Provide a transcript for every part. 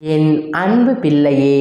என் அன்பு பிள்ளையே,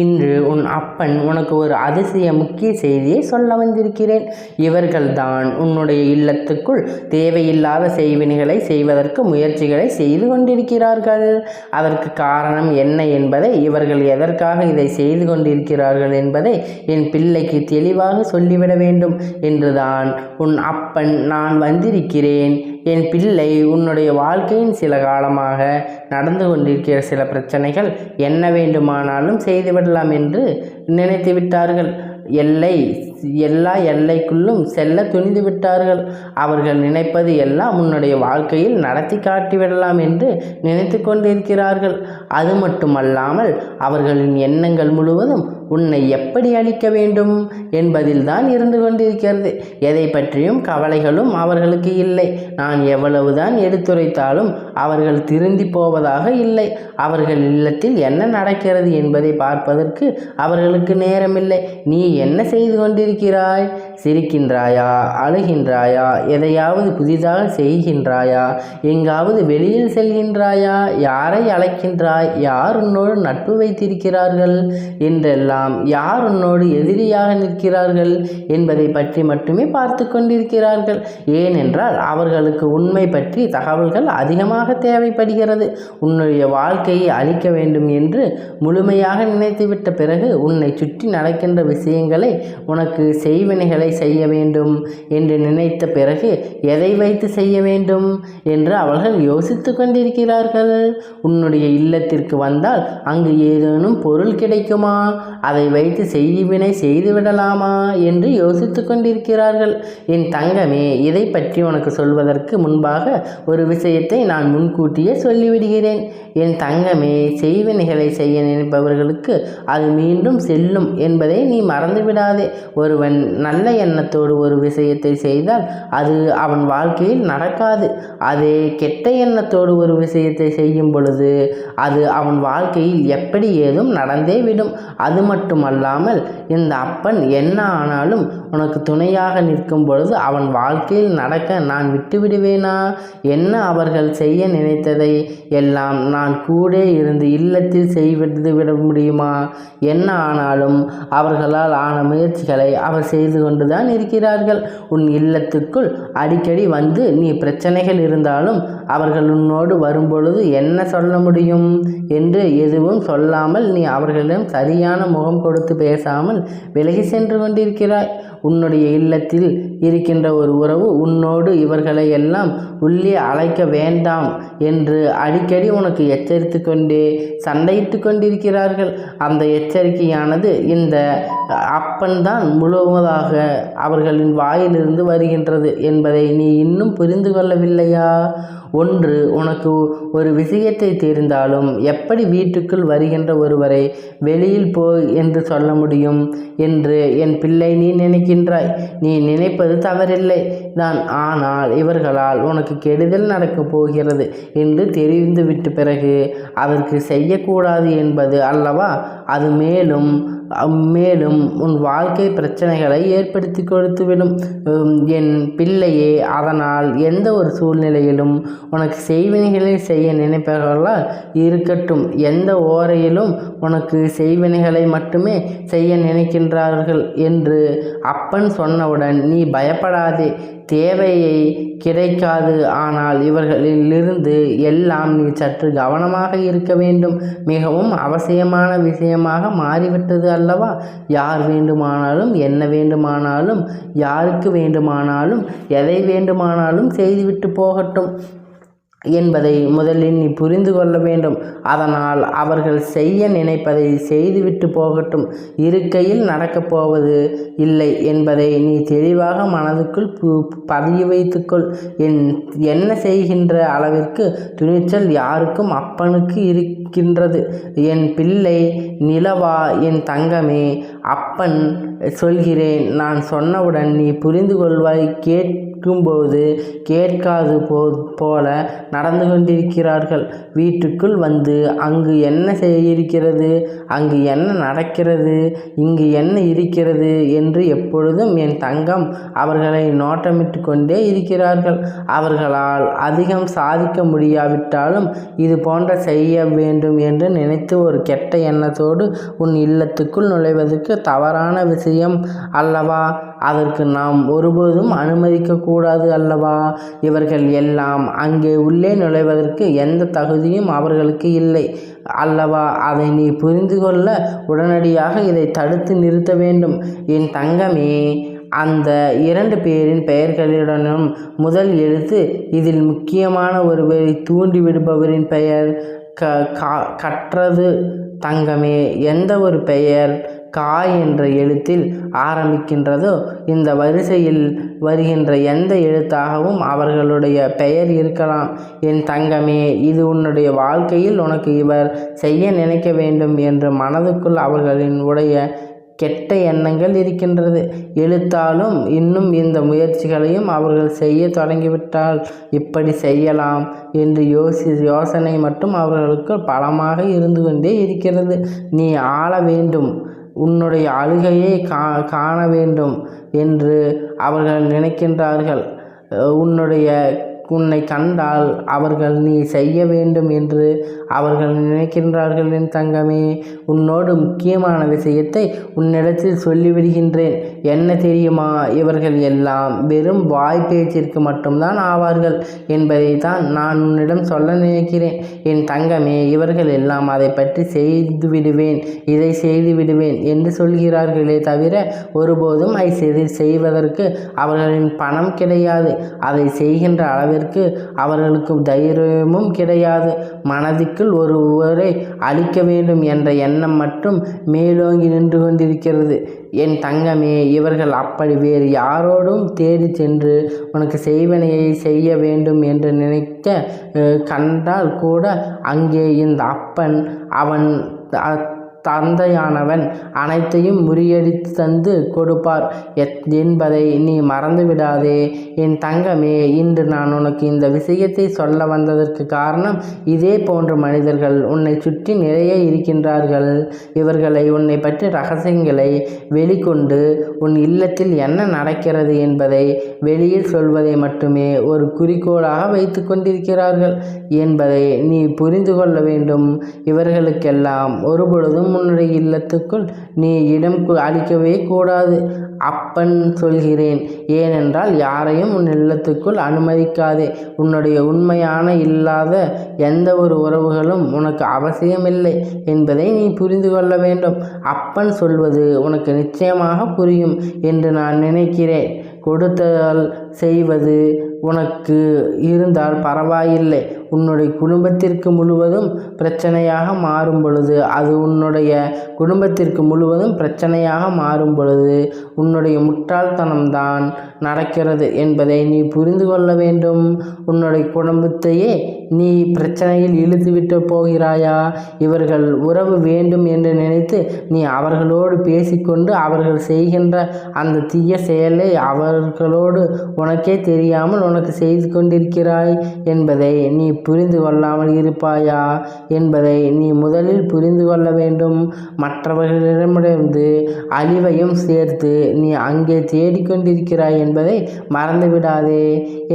இன்று உன் அப்பன் உனக்கு ஒரு அதிசய முக்கிய செய்தியை சொல்ல வந்திருக்கிறேன். இவர்கள்தான் உன்னுடைய இல்லத்துக்குள் தேவையில்லாத செய்வினைகளை செய்வதற்கு முயற்சிகளை செய்து கொண்டிருக்கிறார்கள். அதற்கு காரணம் என்ன என்பதை, இவர்கள் எதற்காக இதை செய்து கொண்டிருக்கிறார்கள் என்பதை என் பிள்ளைக்கு தெளிவாக சொல்லிவிட வேண்டும் என்றுதான் உன் அப்பன் நான் வந்திருக்கிறேன். என் பிள்ளை, உன்னுடைய வாழ்க்கையின் சில காலமாக நடந்து கொண்டிருக்கிற சில பிரச்சனைகள் என்ன வேண்டுமானாலும் செய்துவிடலாம் என்று நினைத்து விட்டார்கள். எல்லா எல்லைக்குள்ளும் செல்ல துணிந்து விட்டார்கள். அவர்கள் நினைப்பது எல்லாம் உன்னுடைய வாழ்க்கையில் நடத்தி காட்டிவிடலாம் என்று நினைத்து கொண்டிருக்கிறார்கள். அது மட்டுமல்லாமல் அவர்களின் எண்ணங்கள் முழுவதும் உன்னை எப்படி அழிக்க வேண்டும் என்பதில் தான் இருந்து கொண்டிருக்கிறது. எதை பற்றியும் கவலைகளும் அவர்களுக்கு இல்லை. நான் எவ்வளவுதான் எடுத்துரைத்தாலும் அவர்கள் திருந்தி போவதாக இல்லை. அவர்கள் இல்லத்தில் என்ன நடக்கிறது என்பதை பார்ப்பதற்கு அவர்களுக்கு நேரமில்லை. நீ என்ன செய்து கொண்டிருக்கிறாய்? சிரிக்கின்றாயா? அழுகின்றாயா? எதையாவது புதிதாக செய்கின்றாயா? எங்காவது வெளியில் செல்கின்றாயா? யாரை அழைக்கின்றாய்? யார் உன்னோடு நட்பு வைத்திருக்கிறார்கள் என்றெல்லாம், யார் உன்னோடு எதிரியாக நிற்கிறார்கள் என்பதை பற்றி மட்டுமே பார்த்து கொண்டிருக்கிறார்கள். ஏனென்றால் அவர்களுக்கு உண்மை பற்றி தகவல்கள் அதிகமாக தேவைப்படுகிறது. உன்னுடைய வாழ்க்கையை அழிக்க வேண்டும் என்று முழுமையாக நினைத்துவிட்ட பிறகு உன்னை சுற்றி நடக்கின்ற விஷயங்களை, உனக்கு செய்வினைகளை செய்ய வேண்டும் என்று நினைத்த பிறகு எதை வைத்து செய்ய வேண்டும் என்று அவர்கள் யோசித்து கொண்டிருக்கிறார்கள். உன்னுடைய இல்லத்திற்கு வந்தால் அங்கு ஏதேனும் பொருள் கிடைக்குமா, அதை வைத்து செய்வினை செய்துவிடலாமா என்று யோசித்து கொண்டிருக்கிறார்கள். என் தங்கமே, இதை பற்றி உனக்கு சொல்வதற்கு முன்பாக ஒரு விஷயத்தை நான் முன்கூட்டியே சொல்லிவிடுகிறேன். என் தங்கமே, செய்வினைகளை செய்ய நினைப்பவர்களுக்கு அது மீண்டும் செல்லும் என்பதை நீ மறந்து விடாதே. ஒருவன் நல்ல எண்ணத்தோடு ஒரு விஷயத்தை செய்தால் அது அவன் வாழ்க்கையில் நடக்காது. அதே கெட்ட எண்ணத்தோடு ஒரு விஷயத்தை செய்யும் பொழுது அது அவன் வாழ்க்கையில் எப்படி ஏதும் நடந்தே விடும். அது மட்டுமல்லாமல் இந்த அப்பன் என்ன ஆனாலும் உனக்கு துணையாக நிற்கும் பொழுது அவன் வாழ்க்கையில் நடக்க நான் விட்டுவிடுவேனா? என்ன அவர்கள் செய்ய நினைத்ததை எல்லாம் நான் கூட இருந்து இல்லத்தில் செய்து விட முடியுமா? என்ன ஆனாலும் அவர்களால் ஆன முயற்சிகளை அவர் செய்து கொண்டுதான் இருக்கிறார்கள். உன் இல்லத்துக்குள் அடிக்கடி வந்து நீ பிரச்சனைகள் இருந்தாலும் அவர்கள் உன்னோடு வரும்பொழுது என்ன சொல்ல முடியும் என்று எதுவும் சொல்லாமல் நீ அவர்களிடம் சரியான முகம் கொடுத்து பேசாமல் விலகி சென்று கொண்டிருக்கிறாய். உன்னுடைய இல்லத்தில் இருக்கின்ற ஒரு உறவு உன்னோடு இவர்களை எல்லாம் உள்ளே அழைக்க வேண்டாம் என்று அடிக்கடி உனக்கு எச்சரித்து கொண்டே சண்டையிட்டு கொண்டிருக்கிறார்கள். அந்த எச்சரிக்கையானது இந்த அப்பன்தான் முழுவதாக அவர்களின் வாயிலிருந்து வருகின்றது என்பதை நீ இன்னும் புரிந்து கொள்ளவில்லையா? ஒன்று, உனக்கு ஒரு விஷயத்தை தெரிந்தாலும் எப்படி வீட்டுக்குள் வருகின்ற ஒருவரை வெளியில் போ என்று சொல்ல முடியும் என்று என் பிள்ளை நீ நினைக்கின்றாய். நீ நினைப்பது தவறில்லை தான். ஆனால் இவர்களால் உனக்கு கெடுதல் நடக்கப் போகிறது என்று தெரிந்துவிட்ட பிறகு அதற்கு செய்யக்கூடாது என்பது அல்லவா அது மேலும் உன் வாழ்க்கை பிரச்சனைகளை ஏற்படுத்தி கொடுத்துவிடும் என் பிள்ளையே. அதனால் எந்த ஒரு சூழ்நிலையிலும் உனக்கு செய்வினைகளை செய்ய நினைப்பவர்களால் இருக்கட்டும். எந்த ஓரையிலும் உனக்கு செய்வினைகளை மட்டுமே செய்ய நினைக்கின்றார்கள் என்று அப்பன் சொன்னவுடன் நீ பயப்படாதே. தேவையை கிடைக்காது. ஆனால் இவர்களிலிருந்து எல்லாம் நீ சற்று கவனமாக இருக்க வேண்டும். மிகவும் அவசியமான விஷயமாக மாறிவிட்டது அல்லவா? யார் வேண்டுமானாலும் என்ன வேண்டுமானாலும் யாருக்கு வேண்டுமானாலும் எதை வேண்டுமானாலும் செய்துவிட்டு போகட்டும் என்பதை முதலில் நீ புரிந்து கொள்ள வேண்டும். அதனால் அவர்கள் செய்ய நினைப்பதை செய்துவிட்டு போகட்டும். இருக்கையில் நடக்கப் போவது இல்லை என்பதை நீ தெளிவாக மனதுக்குள் பதிய வைத்துக்கொள். என்ன செய்கின்ற அளவிற்கு துணிச்சல் யாருக்கும் அப்பனுக்கு இருக்கின்றது. என் பிள்ளை நிலவா, என் தங்கமே, அப்பன் சொல்கிறேன். நான் சொன்னவுடன் நீ புரிந்து கொள்வாய். கேட்கும்போது கேட்காது போல நடந்து கொண்டிருக்கிறார்கள். வீட்டுக்குள் வந்து அங்கு என்ன இருக்கிறது, அங்கு என்ன நடக்கிறது, இங்கு என்ன இருக்கிறது என்று எப்பொழுதும் என் தங்கம் அவர்களை நோட்டமிட்டு கொண்டே இருக்கிறார்கள். அவர்களால் அதிகம் சாதிக்க முடியாவிட்டாலும் இது போன்ற செய்ய வேண்டும் என்று நினைத்து ஒரு கெட்ட எண்ணத்தோடு உன் இல்லத்துக்குள் நுழைவதற்கு தவறான விஷயம் அல்லவா? அதற்கு நாம் ஒருபோதும் அனுமதிக்கக்கூடாது அல்லவா? இவர்கள் எல்லாம் அங்கே உள்ளே நுழைவதற்கு எந்த தகுதியும் அவர்களுக்கு இல்லை அல்லவா? அதை நீ புரிந்து கொள்ள உடனடியாக இதை தடுத்து நிறுத்த வேண்டும். என் தங்கமே, அந்த 2 பேரின் பெயர்களுடனும் முதல் எழுத்து இதில் முக்கியமான ஒருவரை தூண்டிவிடுபவரின் பெயர் கற்றது. தங்கமே, எந்த ஒரு பெயர் கா என்ற எழுத்தில் ஆரம்பிக்கின்றதோ இந்த வரிசையில் வருகின்ற எந்த எழுத்தாகவும் அவர்களுடைய பெயர் இருக்கலாம். என் தங்கமே, இது உன்னுடைய வாழ்க்கையில் உனக்கு இவர் செய்ய நினைக்க வேண்டும் என்று மனதுக்குள் அவர்களின் உடைய கெட்ட எண்ணங்கள் இருக்கின்றது. எழுத்தாலும் இன்னும் இந்த முயற்சிகளையும் அவர்கள் செய்ய தொடங்கிவிட்டால் இப்படி செய்யலாம் என்று யோசனை மட்டும் அவர்களுக்கு பலமாக இருந்து கொண்டே இருக்கிறது. நீ ஆள வேண்டும், உன்னுடைய அழுகையை காண வேண்டும் என்று அவர்கள் நினைக்கின்றார்கள். உன்னை கண்டால் அவர்கள் நீ செய்ய வேண்டும் என்று அவர்கள் நினைக்கின்றார்கள். என் தங்கமே, உன்னோடு முக்கியமான விஷயத்தை உன்னிடத்தில் சொல்லிவிடுகின்றேன். என்ன தெரியுமா? இவர்கள் எல்லாம் வெறும் வாய் பேச்சிற்கு மட்டும்தான் ஆவார்கள் என்பதை தான் நான் உன்னிடம் சொல்ல நினைக்கிறேன். என் தங்கமே, இவர்கள் எல்லாம் அதை பற்றி செய்து விடுவேன், இதை செய்து விடுவேன் என்று சொல்கிறார்களே தவிர ஒருபோதும் அதை செய்வதற்கு அவர்களின் பணம் கிடையாது. அதை செய்கின்ற அளவிற்கு அவர்களுக்கு தைரியமும் கிடையாது. மனதிற்குள் ஒருவரை அழிக்க வேண்டும் என்ற எண்ணம் மட்டும் மேலோங்கி நின்று கொண்டிருக்கிறது. என் தங்கமே, இவர்கள் அப்படி வேறு யாரோடும் தேடி சென்று உனக்கு செய்வனையை செய்ய வேண்டும் என்று நினைக்க கண்டால் கூட அங்கே இந்த அப்பன், அவன் தந்தையானவன் அனைத்தையும் முறியடித்து தந்து கொடுப்பார் என்பதை நீ மறந்துவிடாதே. என் தங்கமே, இன்று நான் உனக்கு இந்த விஷயத்தை சொல்ல வந்ததற்கு காரணம் இதே போன்ற மனிதர்கள் உன்னை சுற்றி நிறைய இருக்கின்றார்கள். இவர்களை உன்னை பற்றி ரகசியங்களை வெளிக்கொண்டு உன் இல்லத்தில் என்ன நடக்கிறது என்பதை வெளியில் சொல்வதை மட்டுமே ஒரு குறிக்கோளாக வைத்து கொண்டிருக்கிறார்கள் என்பதை நீ புரிந்து கொள்ள வேண்டும். இவர்களுக்கெல்லாம் ஒருபொழுதும் உன்னுடைய இல்லத்துக்குள் நீ இடம் அளிக்கவே கூடாது. அப்பன் சொல்கிறேன். ஏனென்றால் யாரையும் உன் இல்லத்துக்குள் அனுமதிக்காதே. உன்னுடைய உண்மையான இல்லாத எந்த ஒரு உறவுகளும் உனக்கு அவசியமில்லை என்பதை நீ புரிந்து கொள்ள வேண்டும். அப்பன் சொல்வது உனக்கு நிச்சயமாக புரியும் என்று நான் நினைக்கிறேன். கொடுத்தல் செய்வது உனக்கு இருந்தால் பரவாயில்லை. உன்னுடைய குடும்பத்திற்கு முழுவதும் பிரச்சனையாக மாறும் பொழுது, அது உன்னுடைய குடும்பத்திற்கு முழுவதும் பிரச்சனையாக மாறும் பொழுது உன்னுடைய முட்டாள்தனம்தான் நடக்கிறது என்பதை நீ புரிந்து கொள்ள வேண்டும். உன்னுடைய குடும்பத்தையே நீ பிரச்சனையில் இழுத்துவிட்டு போகிறாயா? இவர்கள் உறவு வேண்டும் என்று நினைத்து நீ அவர்களோடு பேசிக்கொண்டு அவர்கள் செய்கின்ற அந்த தீய செயலை அவர்களோடு உனக்கே தெரியாமல் உனக்கு செய்து கொண்டிருக்கிறாய் என்பதை நீ புரிந்து கொள்ளாமல் இருப்பாயா என்பதை நீ முதலில் புரிந்து கொள்ள வேண்டும். மற்றவர்களிடமிருந்து அழிவையும் சேர்த்து நீ அங்கே தேடிக்கொண்டிருக்கிறாய் என்பதை மறந்துவிடாதே.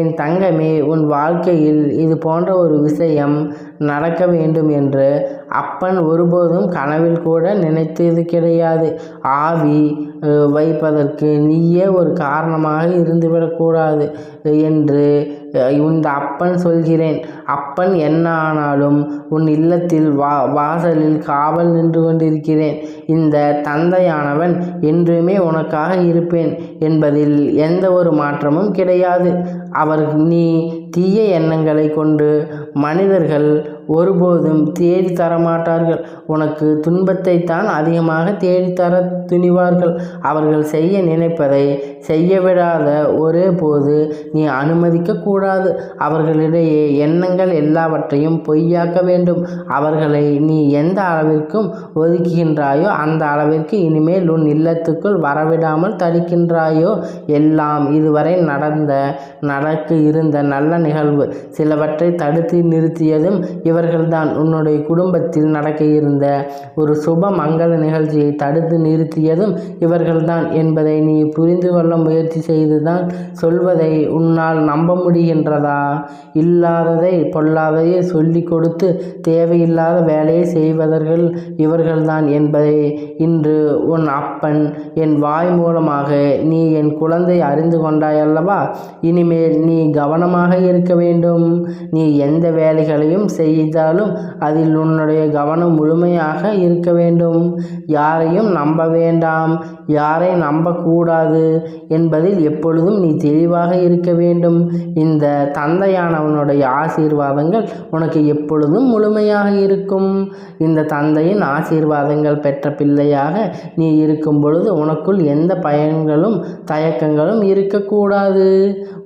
என் தங்கமே, உன் வாழ்க்கையில் இது போன்ற ஒரு விஷயம் நடக்க வேண்டும் என்று அப்பன் ஒருபோதும் கனவில் கூட நினைத்தது கிடையாது. ஆவி வைப்பதற்கு நீயே ஒரு காரணமாக இருந்துவிடக்கூடாது என்று இந்த அப்பன் சொல்கிறேன். அப்பன் என்ன ஆனாலும் உன் இல்லத்தில் வாசலில் காவல் நின்று கொண்டிருக்கிறேன். இந்த தந்தையானவன் என்றுமே உனக்காக இருப்பேன் என்பதில் எந்த ஒரு மாற்றமும் கிடையாது. நீ தீய எண்ணங்களை கொண்டு மனிதர்கள் ஒருபோதும் தேடி தரமாட்டார்கள். உனக்கு துன்பத்தை தான் அதிகமாக தேடித்தர துணிவார்கள். அவர்கள் செய்ய நினைப்பதை செய்யவிடாத ஒரே போது நீ அனுமதிக்கக்கூடாது. அவர்களிடையே எண்ணங்கள் எல்லாவற்றையும் பொய்யாக்க வேண்டும். அவர்களை நீ எந்த அளவிற்கும் ஒதுக்குகின்றாயோ அந்த அளவிற்கு இனிமேல் உன் இல்லத்துக்குள் வரவிடாமல் தடுக்கின்றாயோ எல்லாம் இதுவரை நடக்க இருந்த நல்ல நிகழ்வு சிலவற்றை தடுத்து நிறுத்தியதும் இவர்கள்தான். உன்னுடைய குடும்பத்தில் நடக்க இருந்த ஒரு சுப மங்கள நிகழ்ச்சியை தடுத்து நிறுத்தியதும் இவர்கள்தான் என்பதை நீ புரிந்து கொள்ள முயற்சி செய்துதான் சொல்வதை உன்னால் நம்ப முடிகின்றதா? இல்லாததை பொல்லாததை சொல்லி கொடுத்து தேவையில்லாத வேலையை செய்வதர்கள் இவர்கள்தான் என்பதை இன்று உன் அப்பன் என் வாய் மூலமாக நீ என் குழந்தை அறிந்து கொண்டாயல்லவா? இனிமேல் நீ கவனமாக இருக்க வேண்டும். நீ எந்த வேலைகளையும் செய்தாலும் அதில் உன்னுடைய கவனம் முழுமையாக இருக்க வேண்டும். யாரையும் நம்ப வேண்டாம், யாரை நம்பக்கூடாது என்பதில் எப்பொழுதும் நீ தெளிவாக இருக்க வேண்டும். இந்த தந்தையானவனுடைய ஆசீர்வாதங்கள் உனக்கு எப்பொழுதும் முழுமையாக இருக்கும். இந்த தந்தையின் ஆசீர்வாதங்கள் பெற்ற பிள்ளையாக நீ இருக்கும் பொழுது உனக்குள் எந்த பயன்களும் தயக்கங்களும் இருக்கக்கூடாது.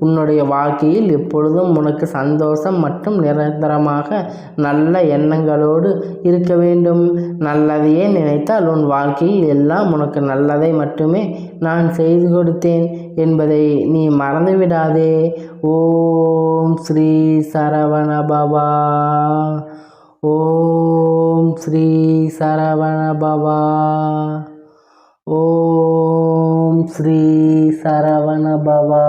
உன்னுடைய வாழ்க்கையில் எப்பொழுதும் உனக்கு சந்தோஷம் மற்றும் நிரந்தரமாக நல்ல எண்ணங்களோடு இருக்க வேண்டும். நல்லதையே நினைத்தால் உன் வாழ்க்கையில் எல்லாம் உனக்கு நல்லதை மட்டுமே நான் செய்து கொடுத்தேன் என்பதை நீ மறந்துவிடாதே. ஓம் ஸ்ரீ சரவண பவா. ஓம் ஸ்ரீ சரவண பவா. ஓம் ஸ்ரீ சரவண பவா.